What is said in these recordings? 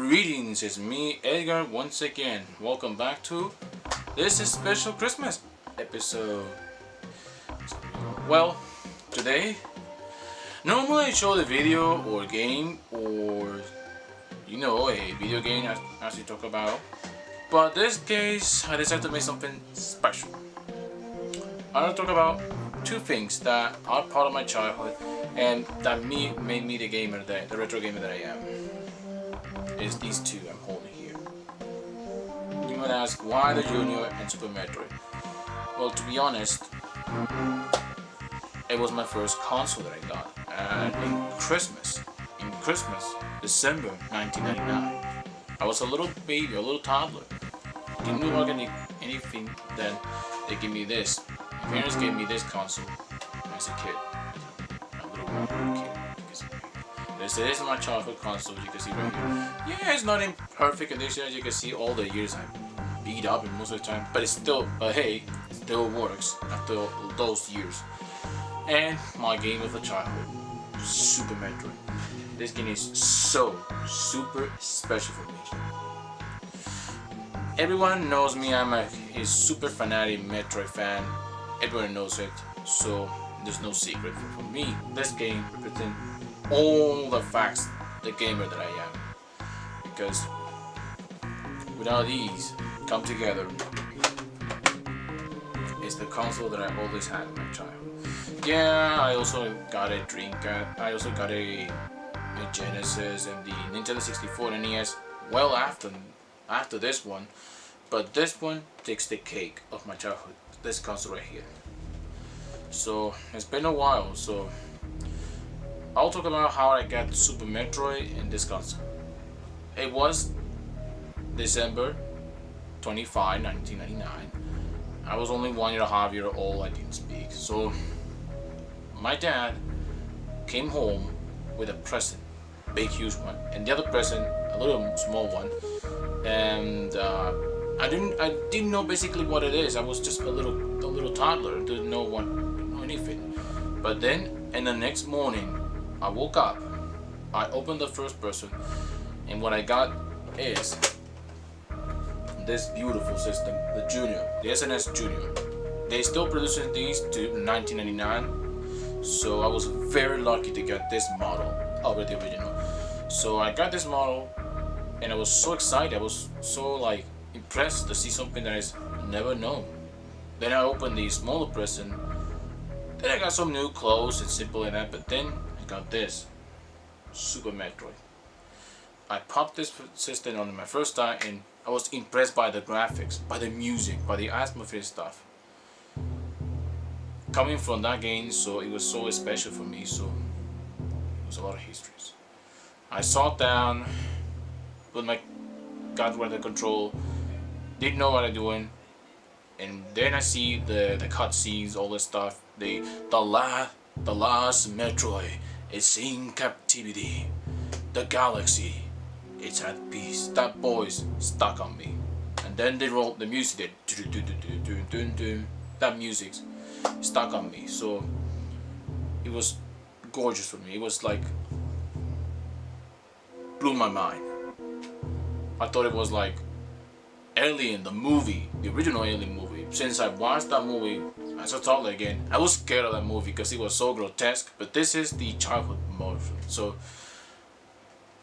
Greetings, it's me, Edgar, once again. Welcome back to this is special Christmas episode. Well, today, normally I show the video or game or, a video game as we talk about. But this case, I decided to make something special. I want to talk about two things that are part of my childhood and that made me the retro gamer that I am. Is these two I'm holding here. You might ask, why the Junior and Super Metroid? Well, to be honest, it was my first console that I got, and in Christmas, December 1999. I was a little baby, a little toddler. Didn't know about anything. Then they gave me this. My parents gave me this console as a kid, a little kid. This is my childhood console, you can see right here. Yeah, it's not in perfect condition, as you can see all the years I beat up and most of the time, but it's still, hey, it still works after those years. And my game of the childhood, Super Metroid. This game is so super special for me. Everyone knows me, I'm a super fanatic Metroid fan. Everyone knows it, so there's no secret. For me, this game represents all the facts, the gamer that I am, because without these come together, it's the console that I always had in my childhood. Yeah, I also got a Dreamcast, I also got a Genesis and the Nintendo 64 and NES well after this one, but this one takes the cake of my childhood, this console right here. So it's been a while, so I'll talk about how I got Super Metroid in this console. It was December 25, 1999. I was only 1.5 years old, I didn't speak. So my dad came home with a present, big huge one, and the other present, a little small one. And I didn't know basically what it is. I was just a little toddler, didn't know anything. But then, in the next morning, I woke up, I opened the first person, and what I got is this beautiful system, the Junior, the snes Junior. They still producing these to 1999, so I was very lucky to get this model over the original. So I got this model, and I was so excited, I was so impressed to see something that is never known. Then I opened the smaller present, then I got some new clothes and simple like that, but then got this Super Metroid. I popped this system on my first time and I was impressed by the graphics, by the music, by the atmosphere stuff. Coming from that game, so it was so special for me, so it was a lot of histories. I sat down, put my got under control, didn't know what I'm doing, and then I see the cutscenes, all this stuff, the last Metroid. It's in captivity. The galaxy, it's at peace. That voice stuck on me. And then they rolled the music. That music stuck on me. So it was gorgeous for me. It was blew my mind. I thought it was like Alien, the movie, the original Alien movie. Since I watched that movie as a toddler again, I was scared of that movie because it was so grotesque, but this is the childhood version. So,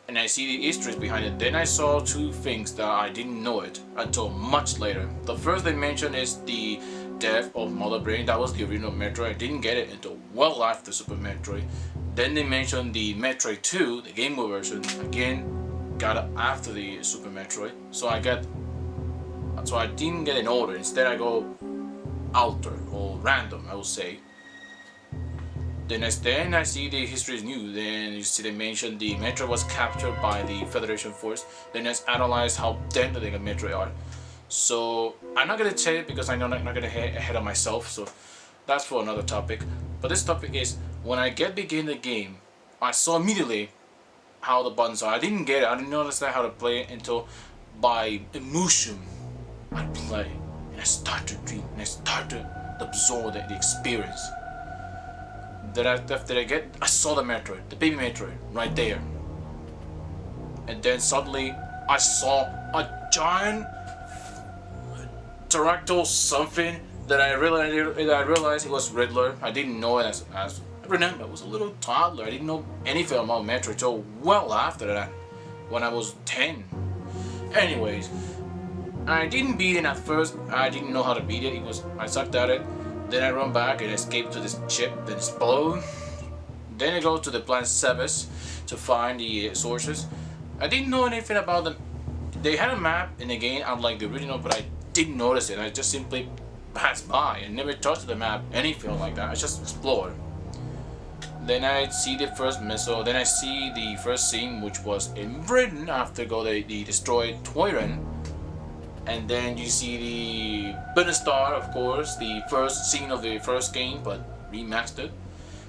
and I see the histories behind it. Then I saw two things that I didn't know it until much later. The first they mentioned is the death of Mother Brain. That was the original Metroid. I didn't get it until well after Super Metroid. Then they mentioned the Metroid 2, the Game Boy version. Again, got it after the Super Metroid. So I didn't get an order. Instead I go altered or random, I would say. Then I see the history is new. Then you see they mention the Metroid was captured by the Federation Force. Then I analyze how deadly the Metroid are. So I'm not gonna tell it because I know I'm not gonna get ahead of myself. So that's for another topic. But this topic is when I begin the game, I saw immediately how the buttons are. I didn't get it. I didn't understand how to play it until by emotion I play. And I start to dream, and I start to absorb the experience. I saw the Metroid, the baby Metroid, right there. And then suddenly I saw a giant pterodactyl something that I realized it was Riddler. I didn't know it as remember, I was a little toddler. I didn't know anything about Metroid until well after that, when I was 10. Anyways, I didn't beat it at first. I didn't know how to beat it. I sucked at it. Then I run back and escape to this ship that explode. Then I go to the planet Sebes to find the sources. I didn't know anything about them. They had a map in the game, unlike the original, but I didn't notice it. I just simply passed by and never touched the map, anything like that. I just explored. Then I see the first missile. Then I see the first scene, which was in Britain after they destroyed Toyran. And then you see the Benestar, of course, the first scene of the first game, but remastered.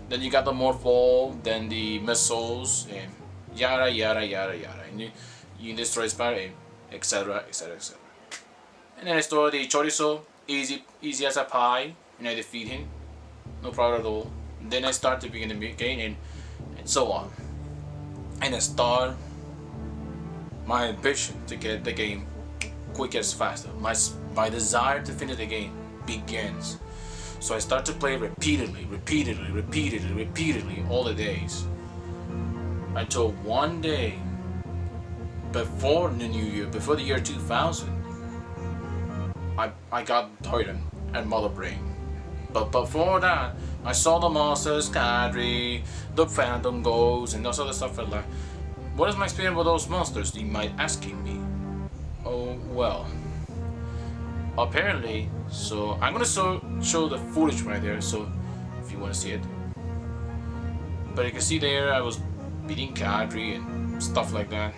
Then you got the Morphle, then the missiles, and yada yada yada yada. And you destroy Spire, etc. etc. etc. And then I start the Chorizo, easy as a pie, and I defeat him, no problem at all. Then I start to begin the game and so on. And I start my ambition to get the game quicker, faster. My desire to finish the game begins. So I start to play repeatedly all the days. Until one day, before the new year, before the year 2000, I got Titan and Mother Brain. But before that, I saw the monsters, Kadri, the Phantom Ghosts, and those other stuff. Like, what is my experience with those monsters? You might asking me. Oh well. Apparently, so I'm gonna show the footage right there. So if you want to see it, but you can see there I was beating Kadri and stuff like that.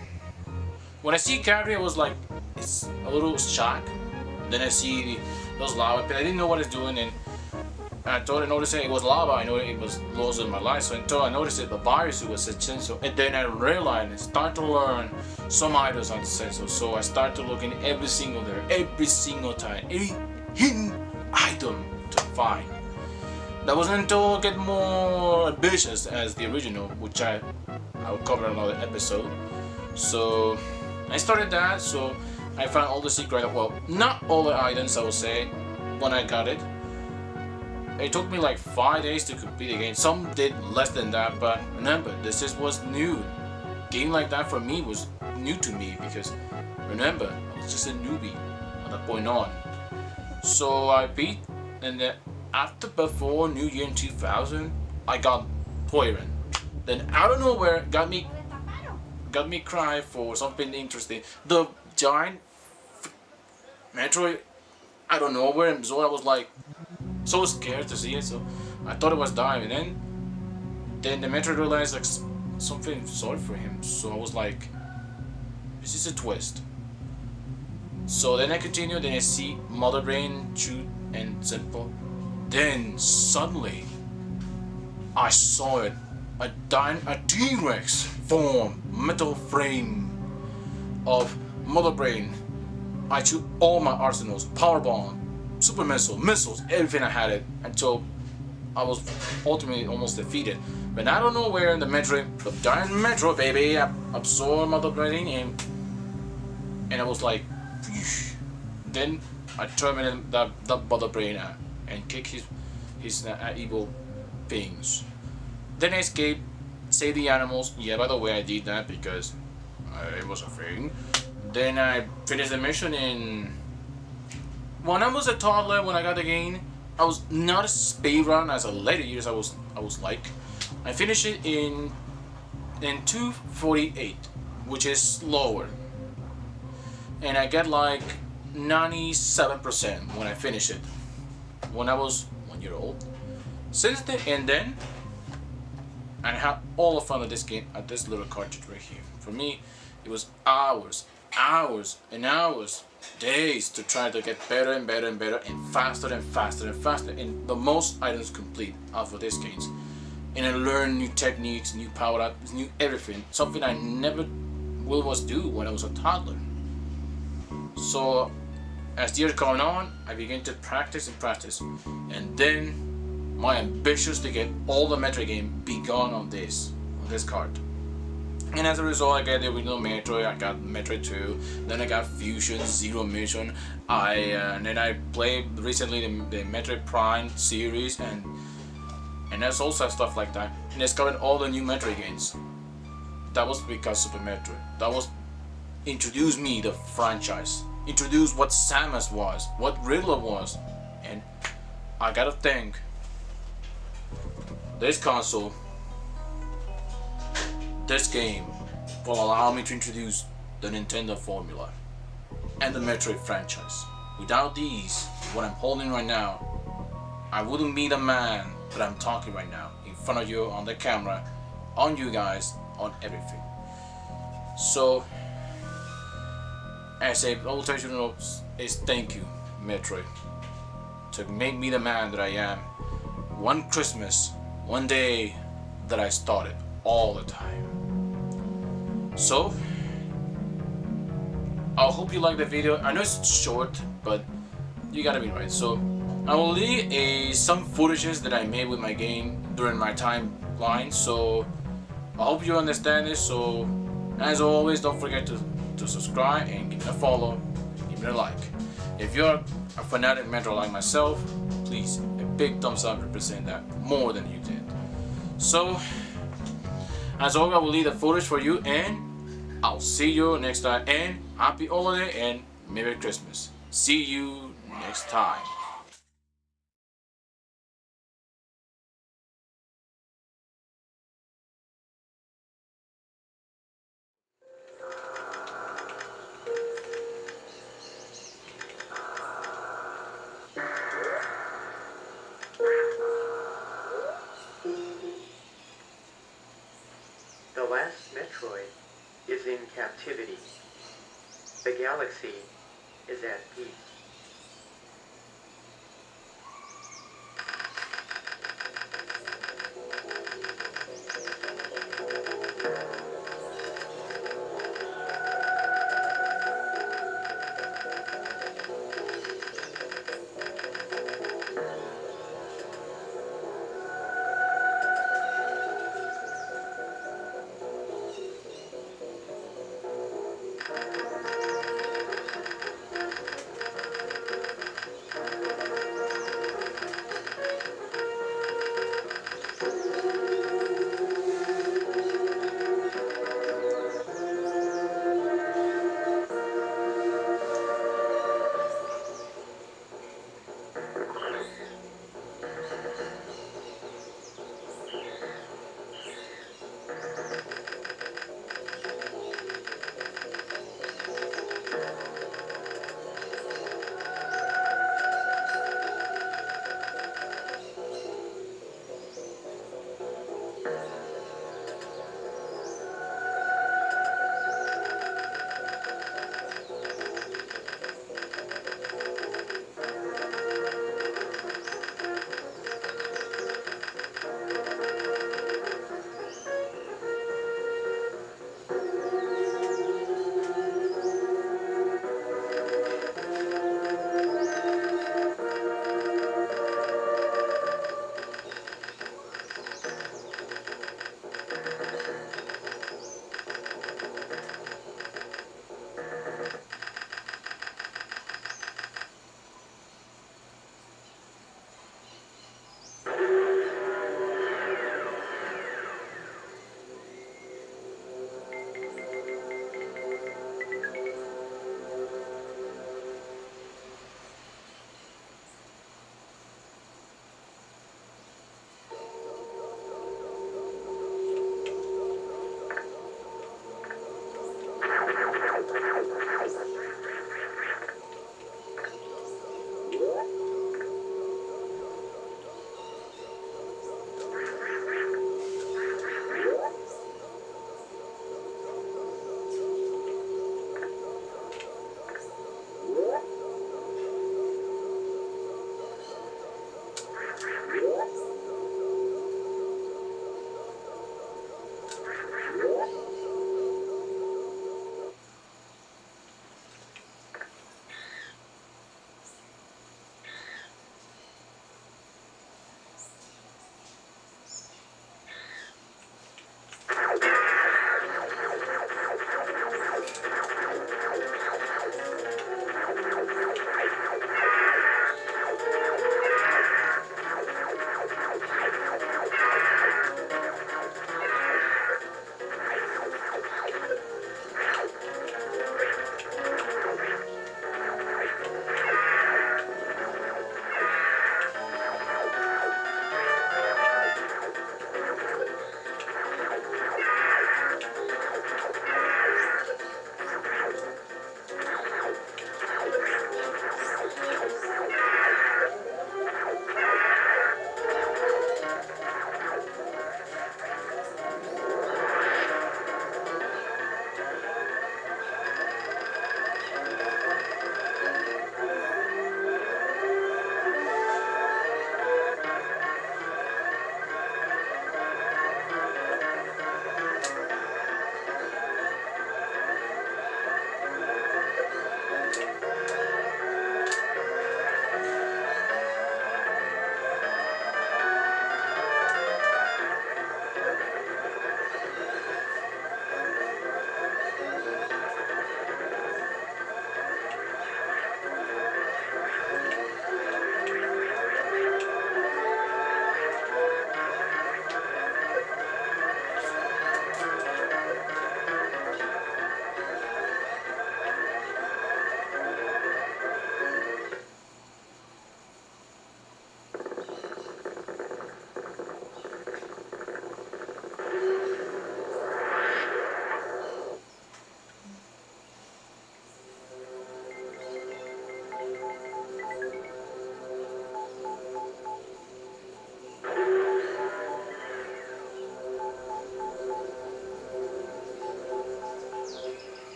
When I see Kadri, I was like, it's a little shocked. Then I see those lava pits. I didn't know what it's doing, and until I noticed it was lava, I know it was losing my life. So until I noticed it, the virus was a sensor, and then I realized and start to learn some items on the sensor. So I start to look in every single time, every hidden item to find. That wasn't until I get more ambitious as the original, which I will cover in another episode. So I started that. So I found all the secret. Well, not all the items, I would say, when I got it. It took me like 5 days to complete the game. Some did less than that, but remember, this was new. Game like that for me was new to me because remember, I was just a newbie at that point on. So I beat, and then before New Year in 2000, I got Toyran. Then out of nowhere, got me cry for something interesting. The giant Metroid, I don't know where, so I was like so scared to see it, so I thought it was dying, and then the Metroid realized like something sorry for him, so I was like, this is a twist. So then I continue, then I see Mother Brain, shoot and simple. Then suddenly I saw it, a T-Rex form, metal frame of Mother Brain. I took all my arsenals, power bomb, super missiles, everything I had it, until I was ultimately almost defeated. But I don't know where in the Metroid, the giant Metro baby, I absorbed Mother Brain and I was like, phew. Then I terminated that Mother Brain and kick his evil things. Then I escaped, save the animals. Yeah, by the way, I did that because it was a thing. Then I finished the mission in. When I was a toddler, when I got the game, I was not a speedrun as a later years. I was like, I finished it in 2:48, which is slower, and I get like 97% when I finish it. When I was 1 year old. Since then, and then I had all the fun of this game at this little cartridge right here. For me, it was hours and hours, days to try to get better and better and better and faster and faster and faster, and the most items complete out of these games. And I learned new techniques, new power ups, new everything, something I never was do when I was a toddler. So as the years going on, I began to practice, and then my ambitions to get all the Metroid game began on this card. And as a result, I got the original Metroid, I got Metroid 2, then I got Fusion, Zero Mission, and then I played recently the Metroid Prime series, and there's also stuff like that. And discovered all the new Metroid games. That was because Super Metroid. That was introduced me the franchise, introduced what Samus was, what Riddler was, and I gotta thank this console, this game, for allowing me to introduce the Nintendo formula and the Metroid franchise. Without these, what I'm holding right now, I wouldn't be the man that I'm talking right now, in front of you, on the camera, on you guys, on everything. So, as a ultimate note is thank you, Metroid, to make me the man that I am. One Christmas, one day that I started all the time. So, I hope you like the video. I know it's short, but you gotta be right. So, I will leave some footages that I made with my game during my timeline. So, I hope you understand this. So, as always, don't forget to subscribe and give me a follow, give me a like. If you're a fanatic Metroid like myself, please, a big thumbs up represent that more than you did. So, as always, I will leave the footage for you, and I'll see you next time. And happy holiday and Merry Christmas. See you next time. The last Metroid is in captivity. The galaxy is at peace.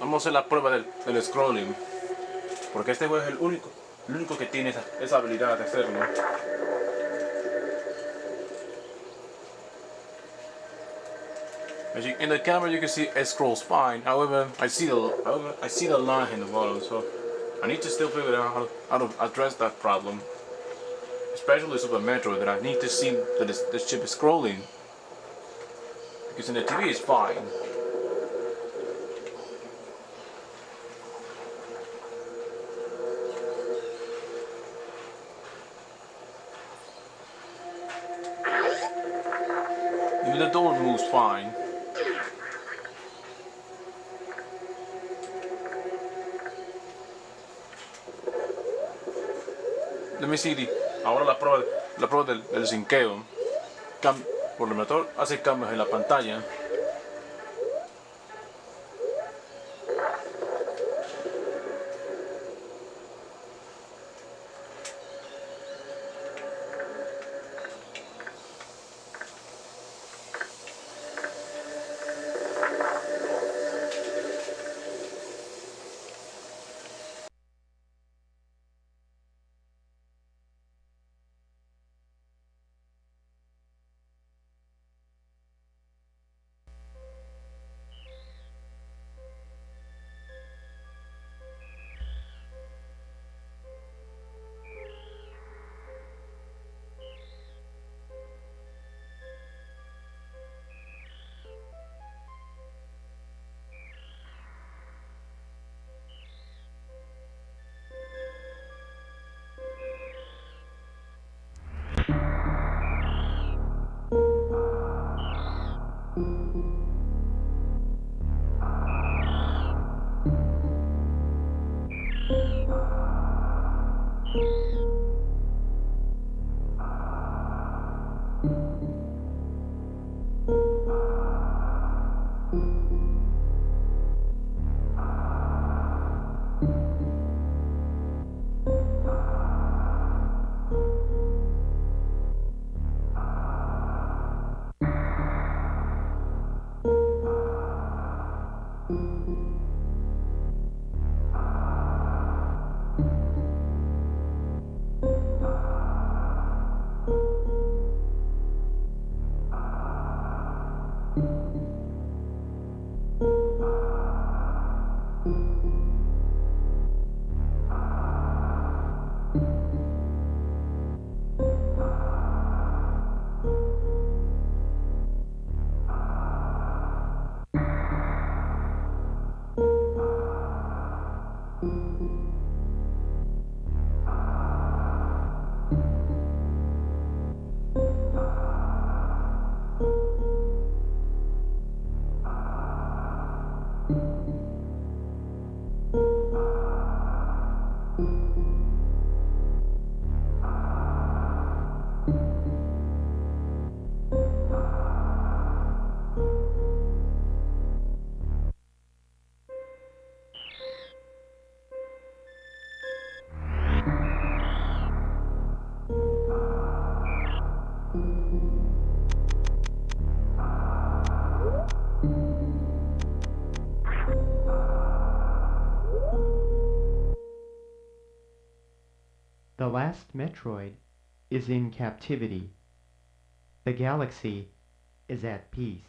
vamos a hacer la prueba del scrolling. Porque este juego es el único que tiene esa habilidad de hacerlo. In the camera you can see it scrolls fine. However, I see the line in the bottom, so I need to still figure out how to address that problem. Especially Super Metroid, that I need to see that this chip is scrolling. Because in the TV it's fine. Even the door moves fine. Let me see ahora la prueba del sinqueo. Por el motor hace cambios en la pantalla. The last Metroid is in captivity. The galaxy is at peace.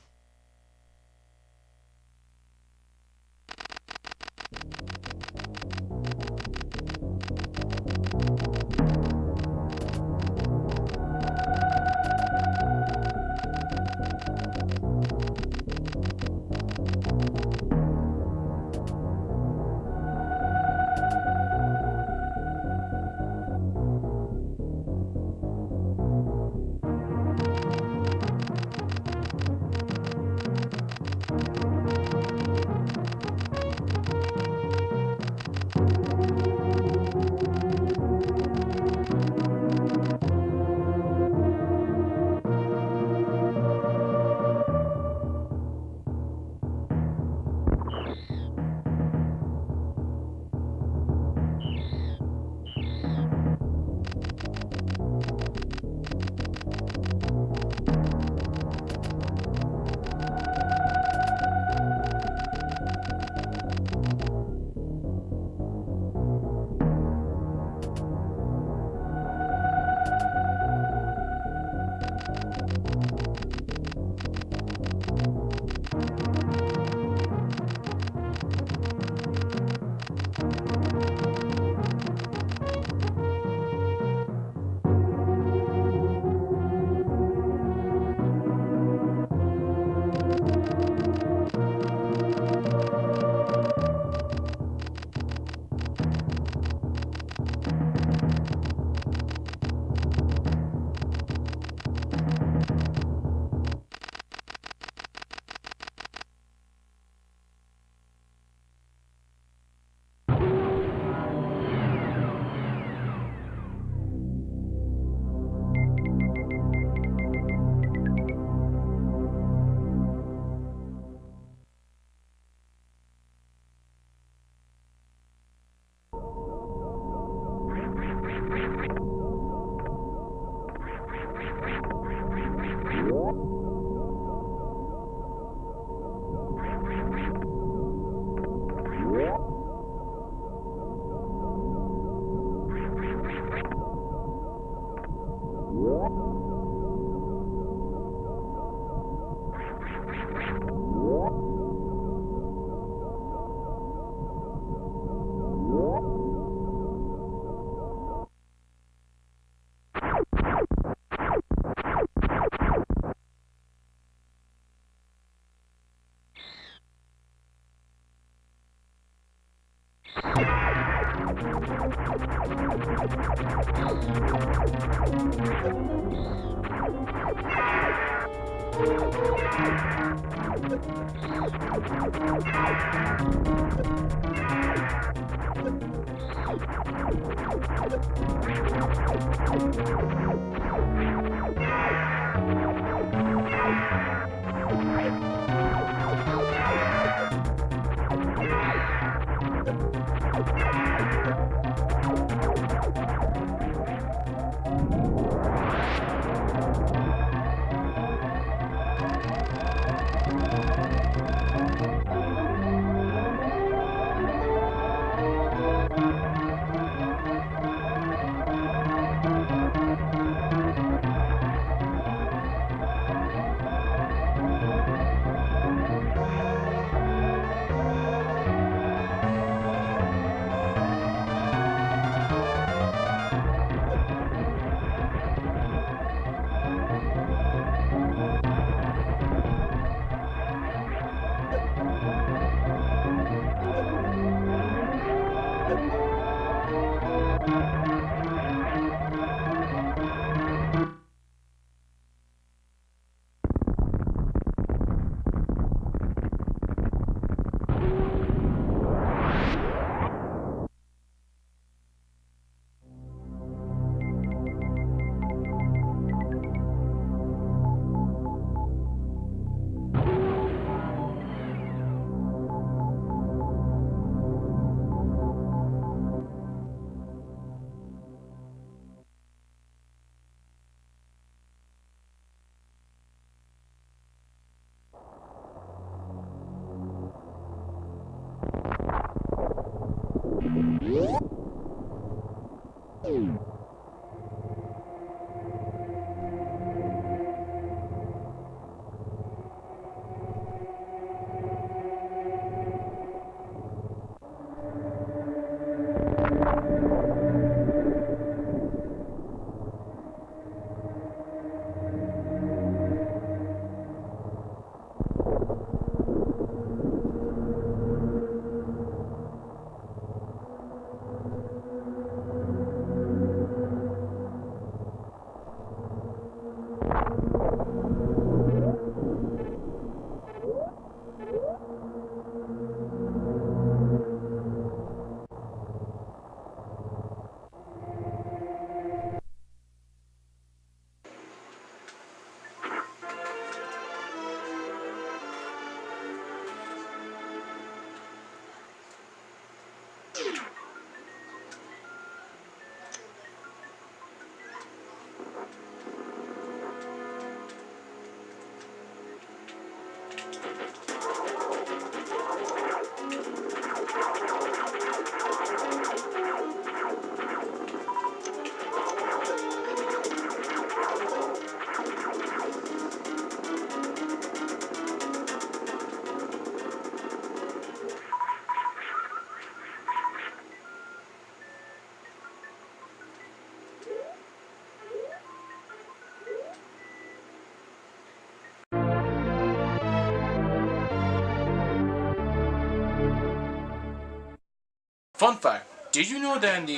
Fun fact: did you know that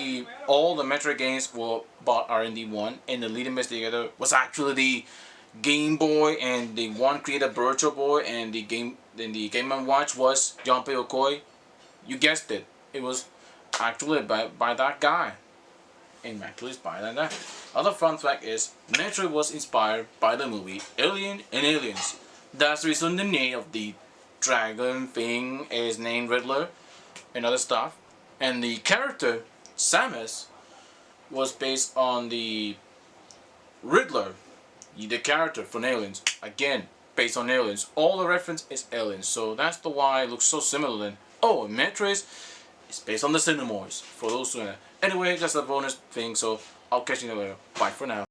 all the Metroid games were bought are in the one, and the lead investigator was actually the Game Boy, and the one created Virtual Boy, and the Game & Watch was Junpei Yokoi? You guessed it. It was actually by that guy. And actually it's by that guy. Other fun fact is Metroid was inspired by the movie Alien and Aliens. That's the reason the name of the dragon thing is named Riddler and other stuff. And the character, Samus, was based on the Riddler, the character from Aliens. Again, based on Aliens. All the reference is Aliens, so that's the why it looks so similar then. Oh, and Metroid is based on the Cinemoids, for those who know. Anyway, that's a bonus thing, so I'll catch you later. Bye for now.